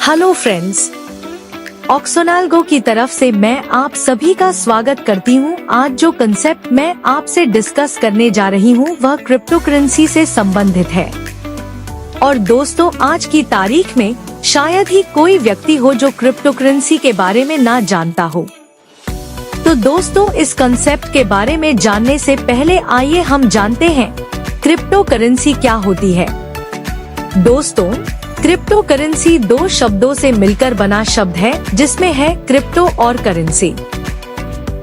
Hello friends, ऑक्सोनालगो की तरफ से मैं आप सभी का स्वागत करती हूँ। आज जो कंसेप्ट मैं आपसे डिस्कस करने जा रही हूँ वह क्रिप्टो करेंसी से संबंधित है। और दोस्तों, आज की तारीख में शायद ही कोई व्यक्ति हो जो क्रिप्टो करेंसी के बारे में ना जानता हो। तो दोस्तों, इस कंसेप्ट के बारे में जानने से पहले आइए हम जानते हैं क्रिप्टो करेंसी क्या होती है। दोस्तों, क्रिप्टो करेंसी दो शब्दों से मिलकर बना शब्द है, जिसमें है क्रिप्टो और करेंसी।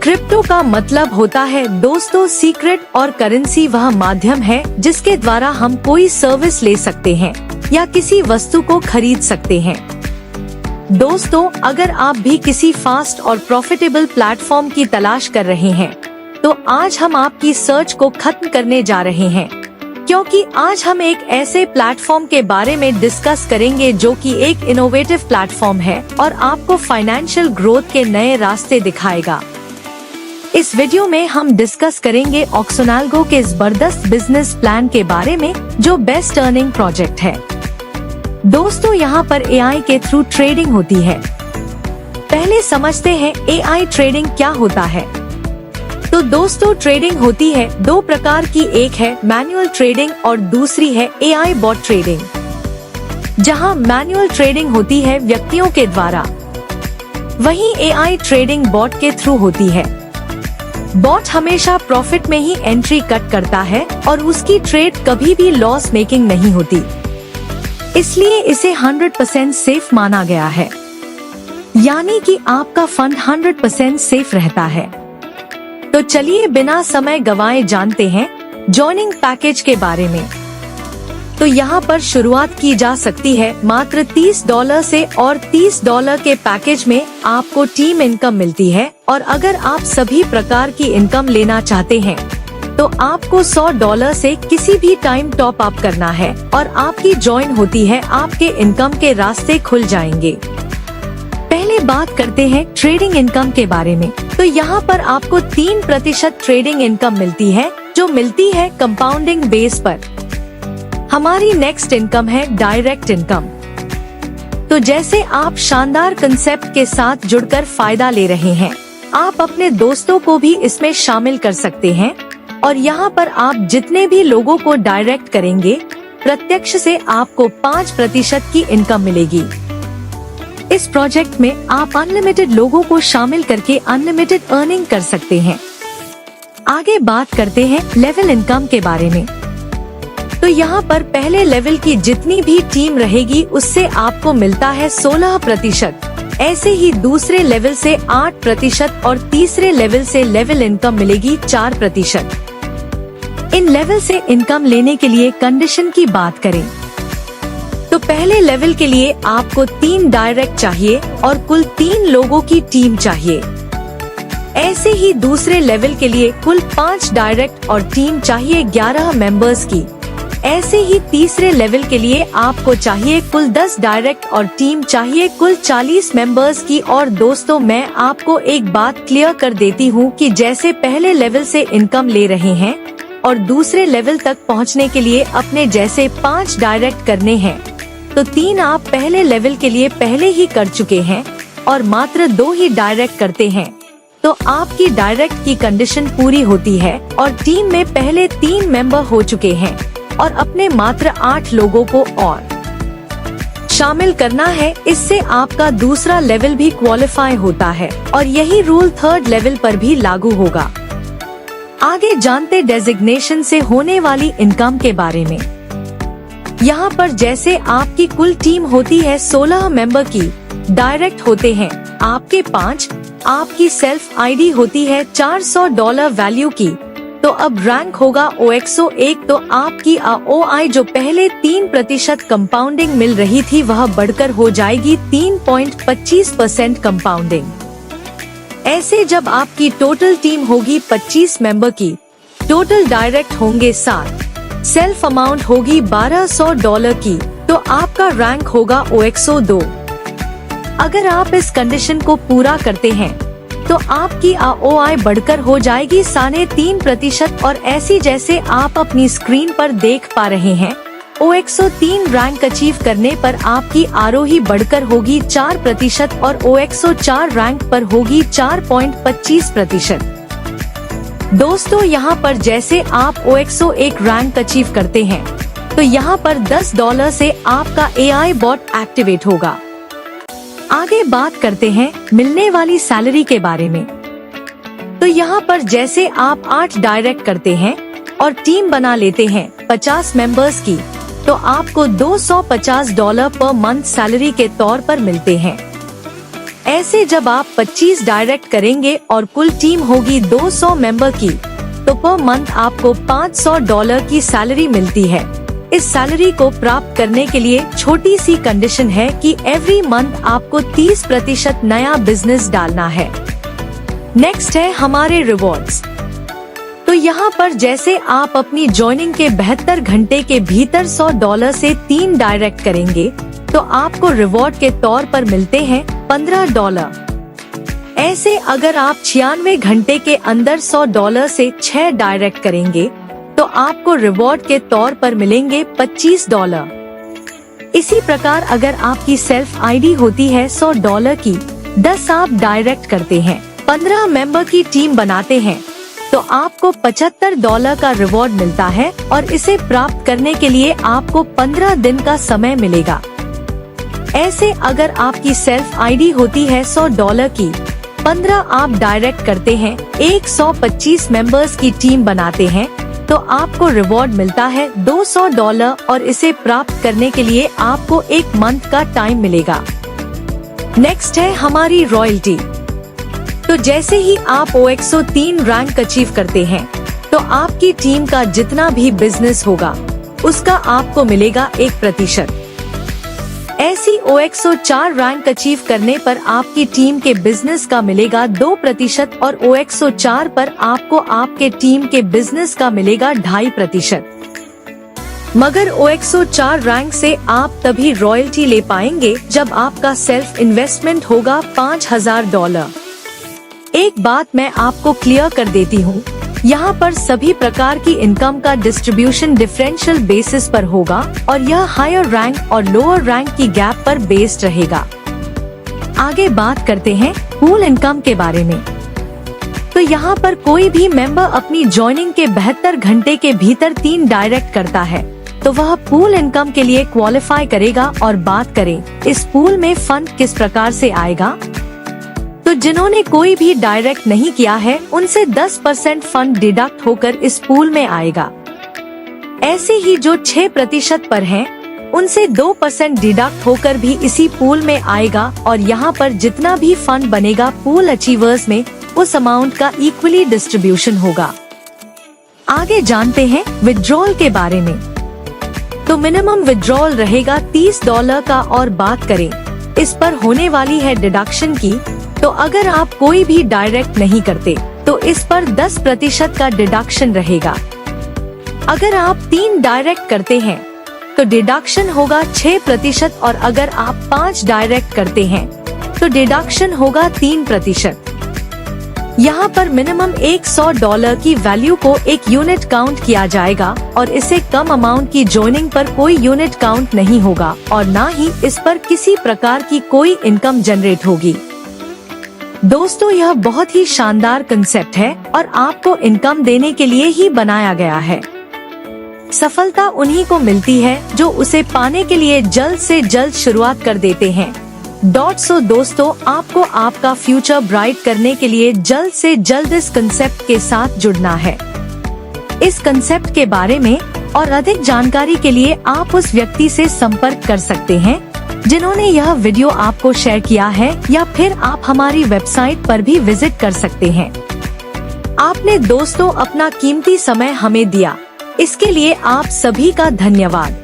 क्रिप्टो का मतलब होता है दोस्तों सीक्रेट, और करेंसी वह माध्यम है जिसके द्वारा हम कोई सर्विस ले सकते हैं या किसी वस्तु को खरीद सकते हैं। दोस्तों, अगर आप भी किसी फास्ट और प्रॉफिटेबल प्लेटफॉर्म की तलाश कर रहे हैं, तो आज हम आपकी सर्च को खत्म करने जा रहे हैं, क्योंकि आज हम एक ऐसे प्लेटफॉर्म के बारे में डिस्कस करेंगे जो कि एक इनोवेटिव प्लेटफॉर्म है और आपको फाइनेंशियल ग्रोथ के नए रास्ते दिखाएगा। इस वीडियो में हम डिस्कस करेंगे ऑक्सोनालगो के जबरदस्त बिजनेस प्लान के बारे में, जो बेस्ट अर्निंग प्रोजेक्ट है। दोस्तों, यहाँ पर एआई के थ्रू ट्रेडिंग होती है। पहले समझते हैं एआई ट्रेडिंग क्या होता है। तो दोस्तों, ट्रेडिंग होती है दो प्रकार की, एक है मैनुअल ट्रेडिंग और दूसरी है एआई बॉट ट्रेडिंग। जहां मैनुअल ट्रेडिंग होती है व्यक्तियों के द्वारा, वहीं एआई ट्रेडिंग बॉट के थ्रू होती है। बॉट हमेशा प्रॉफिट में ही एंट्री कट करता है और उसकी ट्रेड कभी भी लॉस मेकिंग नहीं होती, इसलिए इसे 100% सेफ माना गया है। यानी कि आपका फंड 100% सेफ रहता है। तो चलिए बिना समय गवाए जानते हैं जॉइनिंग पैकेज के बारे में। तो यहाँ पर शुरुआत की जा सकती है मात्र $30 से, और $30 के पैकेज में आपको टीम इनकम मिलती है। और अगर आप सभी प्रकार की इनकम लेना चाहते हैं, तो आपको $100 से किसी भी टाइम टॉप अप करना है और आपकी ज्वाइन होती है, आपके इनकम के रास्ते खुल जाएंगे। पहले बात करते हैं ट्रेडिंग इनकम के बारे में। तो यहाँ पर आपको 3% ट्रेडिंग इनकम मिलती है, जो मिलती है कंपाउंडिंग बेस पर। हमारी नेक्स्ट इनकम है डायरेक्ट इनकम। तो जैसे आप शानदार कंसेप्ट के साथ जुड़कर फायदा ले रहे हैं, आप अपने दोस्तों को भी इसमें शामिल कर सकते हैं। और यहाँ पर आप जितने भी लोगों को डायरेक्ट करेंगे, प्रत्यक्ष से आपको 5% की इनकम मिलेगी। इस प्रोजेक्ट में आप अनलिमिटेड लोगों को शामिल करके अनलिमिटेड अर्निंग कर सकते हैं। आगे बात करते हैं लेवल इनकम के बारे में। तो यहाँ पर पहले लेवल की जितनी भी टीम रहेगी, उससे आपको मिलता है 16%। ऐसे ही दूसरे लेवल से 8% और तीसरे लेवल से लेवल इनकम मिलेगी 4%। इन लेवल से इनकम लेने के लिए कंडीशन की बात करें, तो पहले लेवल के लिए आपको 3 डायरेक्ट चाहिए और कुल 3 लोगों की टीम चाहिए। ऐसे ही दूसरे लेवल के लिए कुल 5 डायरेक्ट और टीम चाहिए 11 मेंबर्स की। ऐसे ही तीसरे लेवल के लिए आपको चाहिए कुल 10 डायरेक्ट और टीम चाहिए कुल 40 मेंबर्स की। और दोस्तों, मैं आपको एक बात क्लियर कर देती हूँ कि जैसे पहले लेवल से इनकम ले रहे हैं और दूसरे लेवल तक पहुँचने के लिए अपने जैसे 5 डायरेक्ट करने हैं, तो 3 आप पहले लेवल के लिए पहले ही कर चुके हैं और मात्र 2 ही डायरेक्ट करते हैं, तो आपकी डायरेक्ट की कंडीशन पूरी होती है और टीम में पहले 3 मेंबर हो चुके हैं और अपने मात्र 8 लोगों को और शामिल करना है। इससे आपका दूसरा लेवल भी क्वालिफाई होता है और यही रूल 3rd लेवल पर भी लागू होगा। आगे जानते डेजिग्नेशन से होने वाली इनकम के बारे में। यहाँ पर जैसे आपकी कुल टीम होती है 16 मेंबर की, डायरेक्ट होते हैं आपके 5, आपकी सेल्फ आईडी होती है $400 वैल्यू की, तो अब रैंक होगा OXO1। तो आपकी AOI जो पहले 3% कंपाउंडिंग मिल रही थी, वह बढ़कर हो जाएगी 3.25% कंपाउंडिंग। ऐसे जब आपकी टोटल टीम होगी 25 मेंबर की, टोटल डायरेक्ट होंगे 7, सेल्फ अमाउंट होगी $1200 की, तो आपका रैंक होगा OXO2। अगर आप इस कंडीशन को पूरा करते हैं, तो आपकी AOI बढ़कर हो जाएगी 3.5%। और ऐसी जैसे आप अपनी स्क्रीन पर देख पा रहे हैं, O103 रैंक अचीव करने पर आपकी आरोही बढ़कर होगी 4% और O104 रैंक पर होगी 4.25%। दोस्तों यहाँ पर जैसे आप O101 रैंक अचीव करते हैं तो यहाँ पर $10 से आपका AI बॉट एक्टिवेट होगा। आगे बात करते हैं मिलने वाली सैलरी के बारे में। तो यहाँ पर जैसे आप 8 डायरेक्ट करते हैं और टीम बना लेते हैं 50 मेंबर्स की, तो आपको $250 पर मंथ सैलरी के तौर पर मिलते हैं। ऐसे जब आप 25 डायरेक्ट करेंगे और कुल टीम होगी 200 मेंबर की, तो पर मंथ आपको $500 की सैलरी मिलती है। इस सैलरी को प्राप्त करने के लिए छोटी सी कंडीशन है कि एवरी मंथ आपको 30% नया बिजनेस डालना है। नेक्स्ट है हमारे रिवॉर्ड्स। तो यहाँ पर जैसे आप अपनी ज्वाइनिंग के 72 घंटे के भीतर $100 से 3 डायरेक्ट करेंगे तो आपको रिवॉर्ड के तौर पर मिलते हैं $15। ऐसे अगर आप 96 घंटे के अंदर $100 से 6 डायरेक्ट करेंगे तो आपको रिवॉर्ड के तौर पर मिलेंगे $25। इसी प्रकार अगर आपकी सेल्फ आईडी होती है $100 की, 10 आप डायरेक्ट करते हैं, 15 मेंबर की टीम बनाते हैं, तो आपको $75 का रिवॉर्ड मिलता है और इसे प्राप्त करने के लिए आपको 15 दिन का समय मिलेगा। ऐसे अगर आपकी सेल्फ आईडी होती है $100 की, 15 आप डायरेक्ट करते हैं, 125 मेंबर्स की टीम बनाते हैं, तो आपको रिवॉर्ड मिलता है $200 और इसे प्राप्त करने के लिए आपको 1 मंथ का टाइम मिलेगा। नेक्स्ट है हमारी रॉयल्टी। तो जैसे ही आप O103 रैंक अचीव करते हैं तो आपकी टीम का जितना भी बिजनेस होगा उसका आपको मिलेगा 1%। ऐसी O104 रैंक अचीव करने पर आपकी टीम के बिजनेस का मिलेगा 2% और O104 पर आपको आपके टीम के बिजनेस का मिलेगा 2.5%। मगर O104 रैंक से आप तभी रॉयल्टी ले पाएंगे जब आपका सेल्फ इन्वेस्टमेंट होगा $5000। एक बात मैं आपको क्लियर कर देती हूँ, यहाँ पर सभी प्रकार की इनकम का डिस्ट्रीब्यूशन डिफरेंशियल बेसिस पर होगा और यह हायर रैंक और लोअर रैंक की गैप पर बेस्ड रहेगा। आगे बात करते हैं पूल इनकम के बारे में। तो यहाँ पर कोई भी मेंबर अपनी ज्वाइनिंग के 72 घंटे के भीतर 3 डायरेक्ट करता है तो वह पूल इनकम के लिए क्वालिफाई करेगा। और बात करें इस पूल में फंड किस प्रकार से आएगा, तो जिन्होंने कोई भी डायरेक्ट नहीं किया है उनसे 10% फंड डिडक्ट होकर इस पूल में आएगा। ऐसे ही जो 6% पर हैं, उनसे 2% डिडक्ट होकर भी इसी पूल में आएगा और यहाँ पर जितना भी फंड बनेगा पूल अचीवर्स में उस अमाउंट का इक्वली डिस्ट्रीब्यूशन होगा। आगे जानते हैं विड्रॉल के बारे में। तो मिनिमम विड्रॉल रहेगा $30 का और बात करें इस पर होने वाली है डिडक्शन की, तो अगर आप कोई भी डायरेक्ट नहीं करते तो इस पर 10% का डिडक्शन रहेगा। अगर आप 3 डायरेक्ट करते हैं तो डिडक्शन होगा 6% और अगर आप 5 डायरेक्ट करते हैं तो डिडक्शन होगा 3%। यहाँ पर मिनिमम $100 की वैल्यू को 1 यूनिट काउंट किया जाएगा और इससे कम अमाउंट की ज्वाइनिंग पर कोई यूनिट काउंट नहीं होगा और न ही इस पर किसी प्रकार की कोई इनकम जनरेट होगी। दोस्तों यह बहुत ही शानदार कंसेप्ट है और आपको इनकम देने के लिए ही बनाया गया है। सफलता उन्हीं को मिलती है जो उसे पाने के लिए जल्द से जल्द शुरुआत कर देते हैं। सो दोस्तों आपको आपका फ्यूचर ब्राइट करने के लिए जल्द से जल्द इस कंसेप्ट के साथ जुड़ना है। इस कंसेप्ट के बारे में और अधिक जानकारी के लिए आप उस व्यक्ति से संपर्क कर सकते हैं जिन्होंने यह वीडियो आपको शेयर किया है, या फिर आप हमारी वेबसाइट पर भी विजिट कर सकते हैं। आपने दोस्तों अपना कीमती समय हमें दिया, इसके लिए आप सभी का धन्यवाद।